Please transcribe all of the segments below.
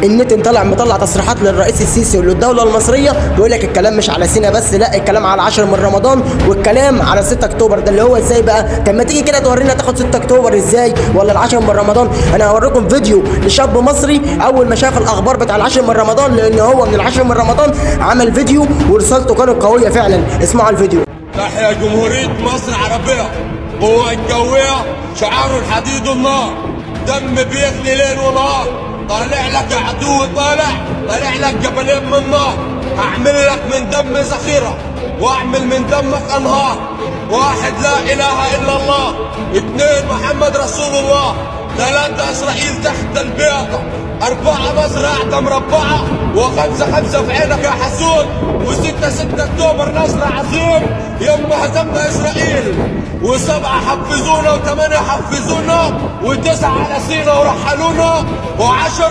النت مطلع تصريحات للرئيس السيسي وللدوله المصريه بيقول لك الكلام مش على سينا بس، لا الكلام على 10 من رمضان، والكلام على 6 اكتوبر. ده اللي هو ازاي بقى؟ طب ما تيجي كده تورينا تاخد 6 اكتوبر ازاي ولا ال10 من رمضان؟ انا هوريكم فيديو لشاب مصري اول ما شاف الاخبار بتاع ال10 من رمضان، لان هو من ال10 من رمضان عمل فيديو ورسالته كانت قويه فعلا. اسمعوا الفيديو. تحيا جمهورية مصر العربية، قوة الجوية، شعار الحديد والنار، دم بيغلي ليل ونهار، طالع لك يا عدو، طالع لك جبلين من نار، هعمل لك من دم ذخيرة واعمل من دمك انهار. 1 لا اله الا الله، 2 محمد رسول الله، 3 اسرائيل تحت البيضة، 4 مصر قاعدة مربعة، و5 في عينك يا حسود، و6 اكتوبر نصر عظيم يما هزمنا اسرائيل، و7 حفزونا، و8 حفزونا، و9 على سينا ورحلونا، و10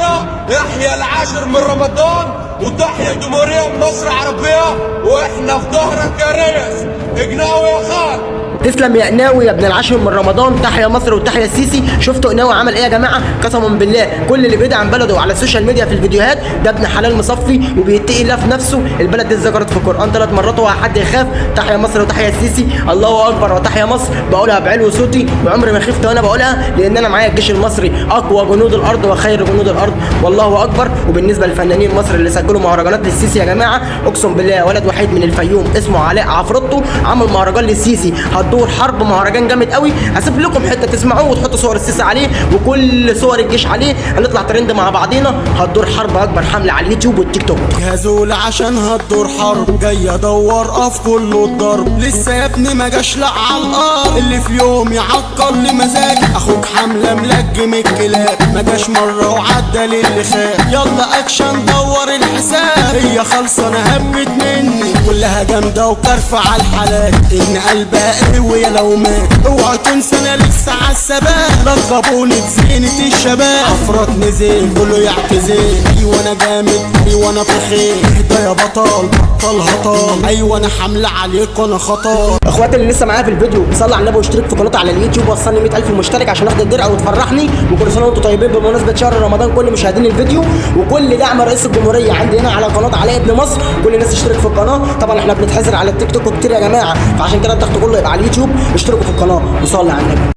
يحيى ال10 من رمضان، وتحيا جمهورية مصر العربية، واحنا في ظهرك يا ريس، اجناوي يا خال. تسلم يا قناوي يا ابن ال10 من رمضان، تحيا مصر وتحيا السيسي. شفتوا قناوي عمل ايه يا جماعه؟ قسما بالله كل اللي بيدعم بلده على السوشيال ميديا في الفيديوهات ده ابن حلال مصفي وبيتقي الله في نفسه. البلد دي ذكرت في القران 3 مرات وهو حد يخاف. تحيا مصر وتحيا السيسي، الله اكبر وتحيا مصر. بقولها بعلو صوتي وعمري ما خفت وانا بقولها، لان انا معايا الجيش المصري اقوى جنود الارض وخير جنود الارض، والله اكبر. وبالنسبه للفنانين مصر اللي سجلوا مهرجانات للسيسي يا جماعه، اقسم بالله ولد وحيد من الفيوم اسمه علاء عفروتو عمل مهرجان للسيسي، هتدور حرب، مهرجان جامد قوي. هسيب لكم حته تسمعوه وتحطوا صور السيسي عليه وكل صور الجيش عليه، هنطلع ترند مع بعضينا. هتدور حرب، اكبر حمله على اليوتيوب والتيك توك. جهزوا عشان هتدور حرب، جاي ادور في كله الضرب، لسه يا ابني ما جاش لا على الارض اللي في يوم يعكر لي مزاجي. اخوك حمله ملجم الكلاب، ما جاش مره وعدى للي خاب، يلا اكشن دور الحساب، هي خالصه انا هبت مني كلها جامده وكرفه على الحالات، ان قلبها قوي لو مات. اوعى تنسى انا لسه عالثبات، لقبوني بزينة الشباب، عفرات نزل كله يعتزل، ايوه انا جامد، ايوه انا فخير، اهدى يا بطل بطل هطال، ايوه انا حمله عليك وانا خطر. اخواتي اللي لسه معايا في الفيديو صلي على النبي واشترك في قناتي على اليوتيوب، وصلني 100,000 مشترك عشان اخد الدرع وتفرحني. وكل سنه وانتم طيبين بمناسبه شهر رمضان. كل مشاهدين الفيديو وكل دعم رئيس الجمهوريه عندي هنا على قناه علاء ابن مصر، كل الناس تشترك في القناه. طبعا احنا بنتحذر على التيك توك كتير يا جماعه، فعشان كده الضغط كله يبقى على اليوتيوب. اشتركوا في القناه وصلي على النبي.